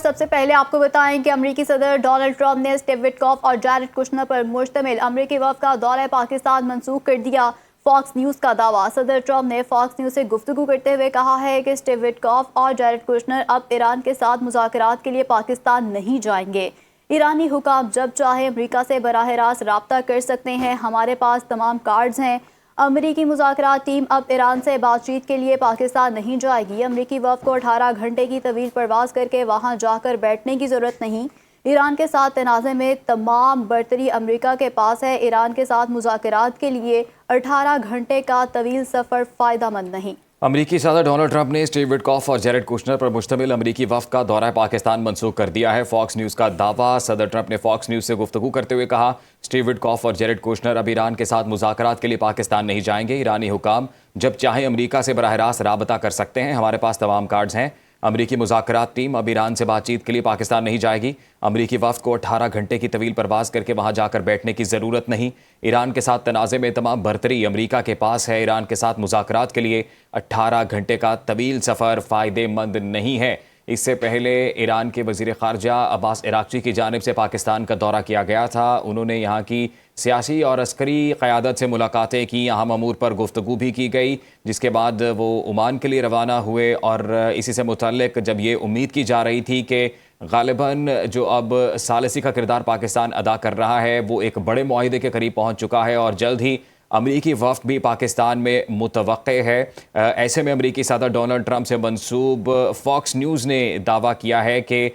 سب سے پہلے آپ کو بتائیں کہ امریکی صدر ڈونلڈ ٹرمپ نے اسٹیو وٹکاف اور جیرڈ کشنر پر مشتمل امریکی وفد کا دورہ پاکستان منسوخ کر دیا۔ فاکس نیوز کا دعویٰ۔ صدر ٹرمپ نے فاکس نیوز سے گفتگو کرتے ہوئے کہا ہے کہ اسٹیو وٹکاف اور جیرڈ کشنر اب ایران کے ساتھ مذاکرات کے لیے پاکستان نہیں جائیں گے۔ ایرانی حکام جب چاہے امریکہ سے براہ راست رابطہ کر سکتے ہیں، ہمارے پاس تمام کارڈز ہیں۔ امریکی مذاکرات ٹیم اب ایران سے بات چیت کے لیے پاکستان نہیں جائے گی۔ امریکی وفد کو 18 گھنٹے کی طویل پرواز کر کے وہاں جا کر بیٹھنے کی ضرورت نہیں۔ ایران کے ساتھ تنازع میں تمام برتری امریکہ کے پاس ہے۔ ایران کے ساتھ مذاکرات کے لیے 18 گھنٹے کا طویل سفر فائدہ مند نہیں۔ امریکی صدر ڈونلڈ ٹرمپ نے اسٹیو وٹکاف اور جیرڈ کشنر پر مشتمل امریکی وفد کا دورہ پاکستان منسوخ کر دیا ہے۔ فاکس نیوز کا دعویٰ۔ صدر ٹرمپ نے فاکس نیوز سے گفتگو کرتے ہوئے کہا، اسٹیو وٹکاف اور جیرڈ کشنر اب ایران کے ساتھ مذاکرات کے لیے پاکستان نہیں جائیں گے۔ ایرانی حکام جب چاہیں امریکہ سے براہ راست رابطہ کر سکتے ہیں، ہمارے پاس تمام کارڈز ہیں۔ امریکی مذاکرات ٹیم اب ایران سے بات چیت کے لیے پاکستان نہیں جائے گی۔ امریکی وفد کو 18 گھنٹے کی طویل پرواز کر کے وہاں جا کر بیٹھنے کی ضرورت نہیں۔ ایران کے ساتھ تنازع میں تمام برتری امریکہ کے پاس ہے۔ ایران کے ساتھ مذاکرات کے لیے 18 گھنٹے کا طویل سفر فائدہ مند نہیں ہے۔ اس سے پہلے ایران کے وزیر خارجہ عباس عراقچی کی جانب سے پاکستان کا دورہ کیا گیا تھا۔ انہوں نے یہاں کی سیاسی اور عسکری قیادت سے ملاقاتیں کی، اہم امور پر گفتگو بھی کی گئی، جس کے بعد وہ عمان کے لیے روانہ ہوئے۔ اور اسی سے متعلق جب یہ امید کی جا رہی تھی کہ غالباً جو اب ثالثی کا کردار پاکستان ادا کر رہا ہے وہ ایک بڑے معاہدے کے قریب پہنچ چکا ہے اور جلد ہی امریکی وفد بھی پاکستان میں متوقع ہے۔ ایسے میں امریکی صدر ڈونلڈ ٹرمپ سے منسوب فاکس نیوز نے دعویٰ کیا ہے کہ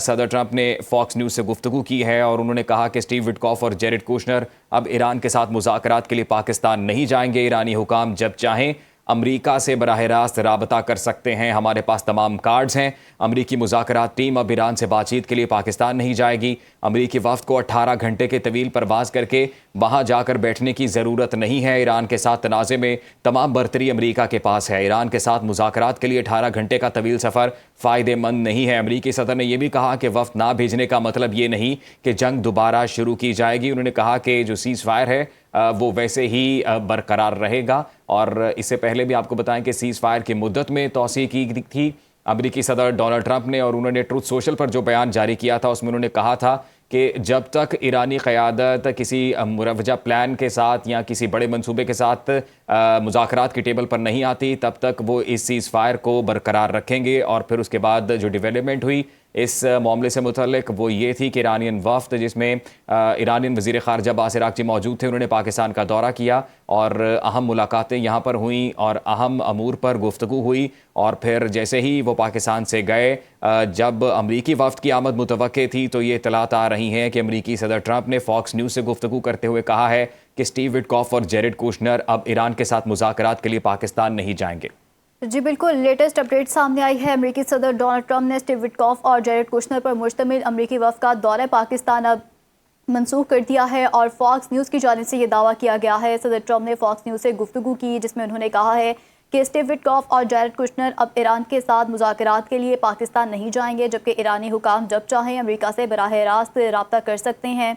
صدر ٹرمپ نے فاکس نیوز سے گفتگو کی ہے اور انہوں نے کہا کہ اسٹیو وٹکاف اور جیرڈ کشنر اب ایران کے ساتھ مذاکرات کے لیے پاکستان نہیں جائیں گے۔ ایرانی حکام جب چاہیں امریکہ سے براہ راست رابطہ کر سکتے ہیں، ہمارے پاس تمام کارڈز ہیں۔ امریکی مذاکرات ٹیم اب ایران سے بات چیت کے لیے پاکستان نہیں جائے گی۔ امریکی وفد کو 18 گھنٹے کے طویل پرواز کر کے وہاں جا کر بیٹھنے کی ضرورت نہیں ہے۔ ایران کے ساتھ تنازع میں تمام برتری امریکہ کے پاس ہے۔ ایران کے ساتھ مذاکرات کے لیے 18 گھنٹے کا طویل سفر فائدہ مند نہیں ہے۔ امریکی صدر نے یہ بھی کہا کہ وفد نہ بھیجنے کا مطلب یہ نہیں کہ جنگ دوبارہ شروع کی جائے گی۔ انہوں نے کہا کہ جو سیز فائر ہے وہ ویسے ہی برقرار رہے گا۔ اور اس سے پہلے بھی آپ کو بتائیں کہ سیز فائر کی مدت میں توسیع کی تھی امریکی صدر ڈونلڈ ٹرمپ نے، اور انہوں نے ٹروتھ سوشل پر جو بیان جاری کیا تھا اس میں انہوں نے کہا تھا کہ جب تک ایرانی قیادت کسی مروجہ پلان کے ساتھ یا کسی بڑے منصوبے کے ساتھ مذاکرات کی ٹیبل پر نہیں آتی تب تک وہ اس سیز فائر کو برقرار رکھیں گے۔ اور پھر اس کے بعد جو ڈیولپمنٹ ہوئی اس معاملے سے متعلق وہ یہ تھی کہ ایرانین وفد جس میں ایرانین وزیر خارجہ عباس عراقچی موجود تھے، انہوں نے پاکستان کا دورہ کیا اور اہم ملاقاتیں یہاں پر ہوئیں اور اہم امور پر گفتگو ہوئی۔ اور پھر جیسے ہی وہ پاکستان سے گئے، جب امریکی وفد کی آمد متوقع تھی تو یہ اطلاعات آ رہی ہیں کہ امریکی صدر ٹرمپ نے فاکس نیوز سے گفتگو کرتے ہوئے کہا ہے کہ اسٹیو وٹکاف اور جیرڈ کشنر اب ایران کے ساتھ مذاکرات کے لیے پاکستان نہیں جائیں گے۔ جی بالکل، لیٹسٹ اپڈیٹ سامنے آئی ہے۔ امریکی صدر ڈونلڈ ٹرمپ نے اسٹیو وٹکاف اور جیرڈ کشنر پر مشتمل امریکی وفد کا دورہ پاکستان اب منسوخ کر دیا ہے اور فاکس نیوز کی جانب سے یہ دعویٰ کیا گیا ہے۔ صدر ٹرمپ نے فاکس نیوز سے گفتگو کی جس میں انہوں نے کہا ہے کہ اسٹیو وٹکاف اور جیرڈ کشنر اب ایران کے ساتھ مذاکرات کے لیے پاکستان نہیں جائیں گے، جبکہ ایرانی حکام جب چاہیں امریکہ سے براہ راست رابطہ کر سکتے ہیں۔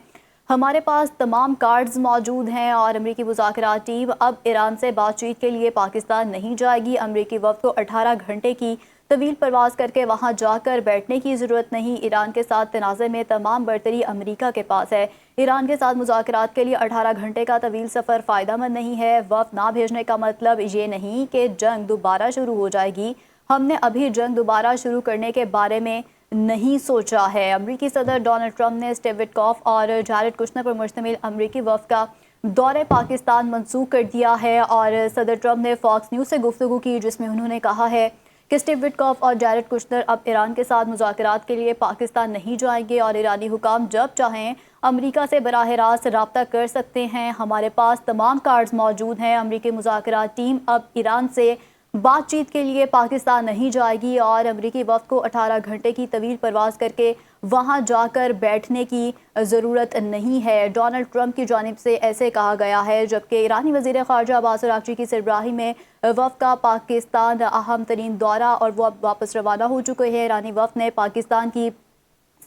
ہمارے پاس تمام کارڈز موجود ہیں اور امریکی مذاکرات ٹیم اب ایران سے بات چیت کے لیے پاکستان نہیں جائے گی۔ امریکی وفد کو 18 گھنٹے کی طویل پرواز کر کے وہاں جا کر بیٹھنے کی ضرورت نہیں۔ ایران کے ساتھ تنازع میں تمام برتری امریکہ کے پاس ہے۔ ایران کے ساتھ مذاکرات کے لیے 18 گھنٹے کا طویل سفر فائدہ مند نہیں ہے۔ وفد نہ بھیجنے کا مطلب یہ نہیں کہ جنگ دوبارہ شروع ہو جائے گی۔ ہم نے ابھی جنگ دوبارہ شروع کرنے کے بارے میں نہیں سوچا ہے۔ امریکی صدر ڈونلڈ ٹرمپ نے اسٹیو وٹکاف اور جیرڈ کشنر پر مشتمل امریکی وفد کا دورہ پاکستان منسوخ کر دیا ہے اور صدر ٹرمپ نے فاکس نیوز سے گفتگو کی جس میں انہوں نے کہا ہے کہ اسٹیو وٹکاف اور جیرڈ کشنر اب ایران کے ساتھ مذاکرات کے لیے پاکستان نہیں جائیں گے اور ایرانی حکام جب چاہیں امریکہ سے براہ راست رابطہ کر سکتے ہیں۔ ہمارے پاس تمام کارڈز موجود ہیں۔ امریکی مذاکرات ٹیم اب ایران سے بات چیت کے لیے پاکستان نہیں جائے گی اور امریکی وفد کو 18 گھنٹے کی طویل پرواز کر کے وہاں جا کر بیٹھنے کی ضرورت نہیں ہے۔ ڈونلڈ ٹرمپ کی جانب سے ایسے کہا گیا ہے، جبکہ ایرانی وزیر خارجہ عباس عراقچی کی سربراہی میں وفد کا پاکستان اہم ترین دورہ اور وہ اب واپس روانہ ہو چکے ہیں۔ ایرانی وفد نے پاکستان کی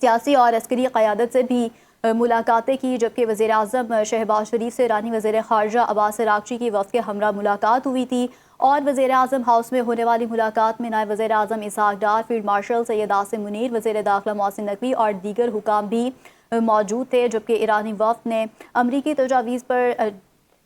سیاسی اور عسکری قیادت سے بھی ملاقاتیں کی، جبکہ وزیر اعظم شہباز شریف سے ایرانی وزیر خارجہ عباس عراقچی کی وفد کے ہمراہ ملاقات ہوئی تھی اور وزیر اعظم ہاؤس میں ہونے والی ملاقات میں نائب وزیر اعظم اسحاق ڈار، فیلڈ مارشل سید عاصم منیر، وزیر داخلہ محسن نقوی اور دیگر حکام بھی موجود تھے، جبکہ ایرانی وفد نے امریکی تجاویز پر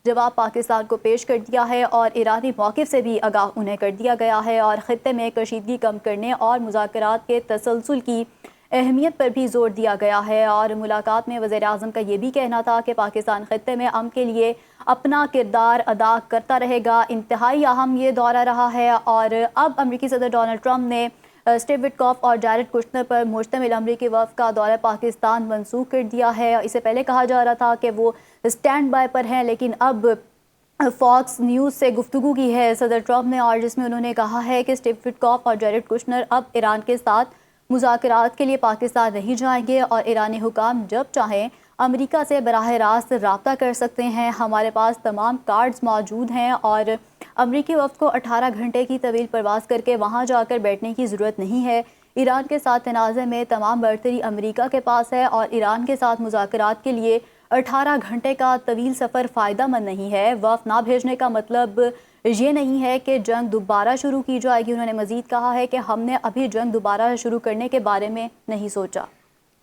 جواب پاکستان کو پیش کر دیا ہے اور ایرانی موقف سے بھی آگاہ انہیں کر دیا گیا ہے اور خطے میں کشیدگی کم کرنے اور مذاکرات کے تسلسل کی اہمیت پر بھی زور دیا گیا ہے۔ اور ملاقات میں وزیر اعظم کا یہ بھی کہنا تھا کہ پاکستان خطے میں امن کے لیے اپنا کردار ادا کرتا رہے گا۔ انتہائی اہم یہ دورہ رہا ہے اور اب امریکی صدر ڈونلڈ ٹرمپ نے اسٹیو وٹکاف اور جیرڈ کوشنر پر مشتمل امریکی وفد کا دورہ پاکستان منسوخ کر دیا ہے۔ اسے پہلے کہا جا رہا تھا کہ وہ اسٹینڈ بائی پر ہیں، لیکن اب فاکس نیوز سے گفتگو کی ہے صدر ٹرمپ نے، اور جس میں انہوں نے کہا ہے کہ اسٹیو وٹکاف اور جیرڈ کوشنر اب ایران کے ساتھ مذاکرات کے لیے پاکستان نہیں جائیں گے اور ایرانی حکام جب چاہیں امریکہ سے براہ راست رابطہ کر سکتے ہیں۔ ہمارے پاس تمام کارڈز موجود ہیں اور امریکی وفد کو 18 گھنٹے کی طویل پرواز کر کے وہاں جا کر بیٹھنے کی ضرورت نہیں ہے۔ ایران کے ساتھ تنازع میں تمام برتری امریکہ کے پاس ہے اور ایران کے ساتھ مذاکرات کے لیے 18 گھنٹے کا طویل سفر فائدہ مند نہیں ہے۔ وفد نہ بھیجنے کا مطلب یہ نہیں ہے کہ جنگ دوبارہ شروع کی جائے گی۔ انہوں نے مزید کہا ہے کہ ہم نے ابھی جنگ دوبارہ شروع کرنے کے بارے میں نہیں سوچا۔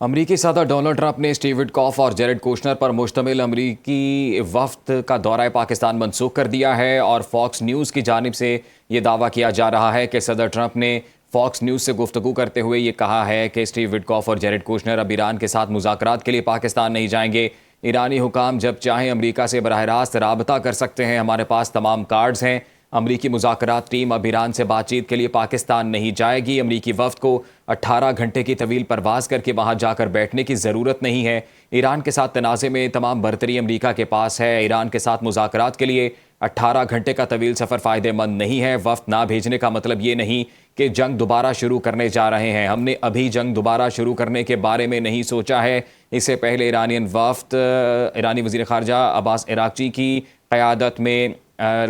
امریکی صدر ڈونلڈ ٹرمپ نے اسٹیو وٹکاف اور جیرڈ کوشنر پر مشتمل امریکی وفد کا دورہ پاکستان منسوخ کر دیا ہے اور فاکس نیوز کی جانب سے یہ دعویٰ کیا جا رہا ہے کہ صدر ٹرمپ نے فاکس نیوز سے گفتگو کرتے ہوئے یہ کہا ہے کہ اسٹیو وٹکاف اور جیرڈ کوشنر اب ایران کے ساتھ مذاکرات کے لیے پاکستان نہیں جائیں گے۔ ایرانی حکام جب چاہیں امریکہ سے براہ راست رابطہ کر سکتے ہیں، ہمارے پاس تمام کارڈز ہیں۔ امریکی مذاکرات ٹیم اب ایران سے بات چیت کے لیے پاکستان نہیں جائے گی۔ امریکی وفد کو 18 گھنٹے کی طویل پرواز کر کے وہاں جا کر بیٹھنے کی ضرورت نہیں ہے۔ ایران کے ساتھ تنازع میں تمام برتری امریکہ کے پاس ہے۔ ایران کے ساتھ مذاکرات کے لیے 18 گھنٹے کا طویل سفر فائدہ مند نہیں ہے۔ وفد نہ بھیجنے کا مطلب یہ نہیں کہ جنگ دوبارہ شروع کرنے جا رہے ہیں۔ ہم نے ابھی جنگ دوبارہ شروع کرنے کے بارے میں نہیں سوچا ہے۔ اس سے پہلے ایرانین وفد ایرانی وزیر خارجہ عباس عراقچی کی قیادت میں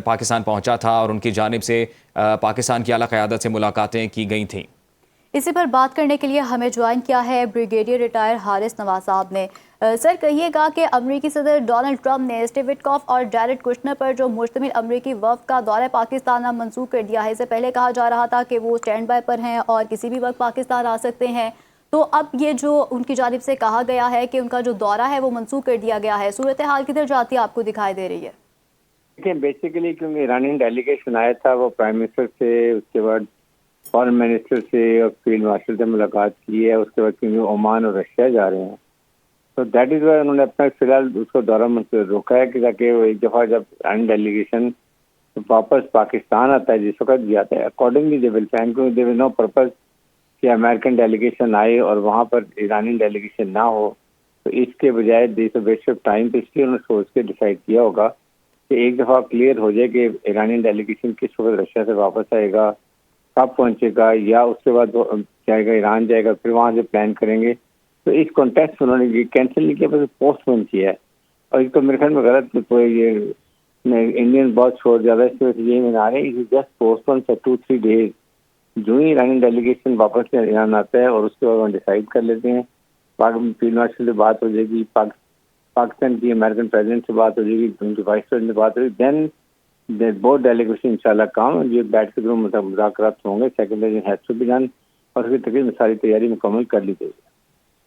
پاکستان پہنچا تھا اور ان کی جانب سے پاکستان کی اعلیٰ قیادت سے ملاقاتیں کی گئی تھیں۔ اسی پر بات کرنے کے لیے ہمیں جوائن کیا ہے بریگیڈیئر ریٹائر حارث نواز صاحب نے۔ سر کہیے گا کہ امریکی صدر ڈونلڈ ٹرمپ نے اسٹیو وٹکاف اور جیرڈ کوشنر پر جو مشتمل امریکی وفد کا دورہ پاکستان اب منسوخ کر دیا ہے۔ اس سے پہلے کہا جا رہا تھا کہ وہ اسٹینڈ بائی پر ہیں اور کسی بھی وقت پاکستان آ سکتے ہیں، تو اب یہ جو ان کی جانب سے کہا گیا ہے کہ ان کا جو دورہ ہے وہ منسوخ کر دیا گیا ہے، صورتحال کدھر جاتی آپ کو دکھائی دے رہی ہے؟ دیکھیں بیسیکلی کیونکہ ایرانی ڈیلیگیشن آیا تھا، وہ پرائم منسٹر سے، اس کے بعد فارن منسٹر سے اور فیلڈ مارشل سے ملاقات کی ہے، اس کے بعد کیونکہ عمان اور رشیا جا رہے ہیں، تو دیٹ از وائی انہوں نے اپنا فی الحال اس کو دورہ روکا ہے کہ تاکہ وہ ایک دفعہ جب ایرانی ڈیلیگیشن واپس پاکستان آتا ہے، جس وقت بھی آتا ہے، اکارڈنگلی دے ول پلان، کیونکہ دے ول نو پرپز کہ امریکن ڈیلیگیشن آئے اور وہاں پر ایرانی ڈیلیگیشن نہ ہو، تو اس کے بجائے دیس ویسٹ آف ٹائم، تو اس لیے انہوں نے سوچ کے ڈیسائیڈ کیا ہوگا کہ ایک دفعہ کلیئر ہو جائے کہ ایرانی ڈیلیگیشن کس وقت رشیا سے واپس آئے گا، کب پہنچے گا، یا اس کے بعد وہ جائے گا ایران جائے گا، پھر وہاں سے پلان کریں گے۔ تو اس کانٹیکسٹ انہوں نے یہ کینسل نہیں کیا، بس پوسٹ پون کیا ہے، اور اس کو میرے خیال میں غلط کوئی یہ انڈین بہت چھوڑ زیادہ اس کی وجہ سے یہ منا رہے ہیں، just postpone for 2-3 days، جو ہی ایرانی ڈیلیگیشن واپس سے ایران آتا ہے اور اس کے بعد ہم ڈیسائیڈ کر لیتے ہیں، فیلڈ مارشل سے بات ہو جائے گی، پاکستان کی امریکن پریزیڈنٹ سے بات ہو جائے گی، ان کی وائس پریزیڈنٹ سے بات ہو جائے گی، دین بہت ڈیلیگیشن انشاءاللہ کام یہ بیٹھ کے مذاکرات ہوں گے، سیکنڈری ہیڈ سے بھی جان، اور اس کی تقریباً ساری تیاری مکمل کر لی گئی۔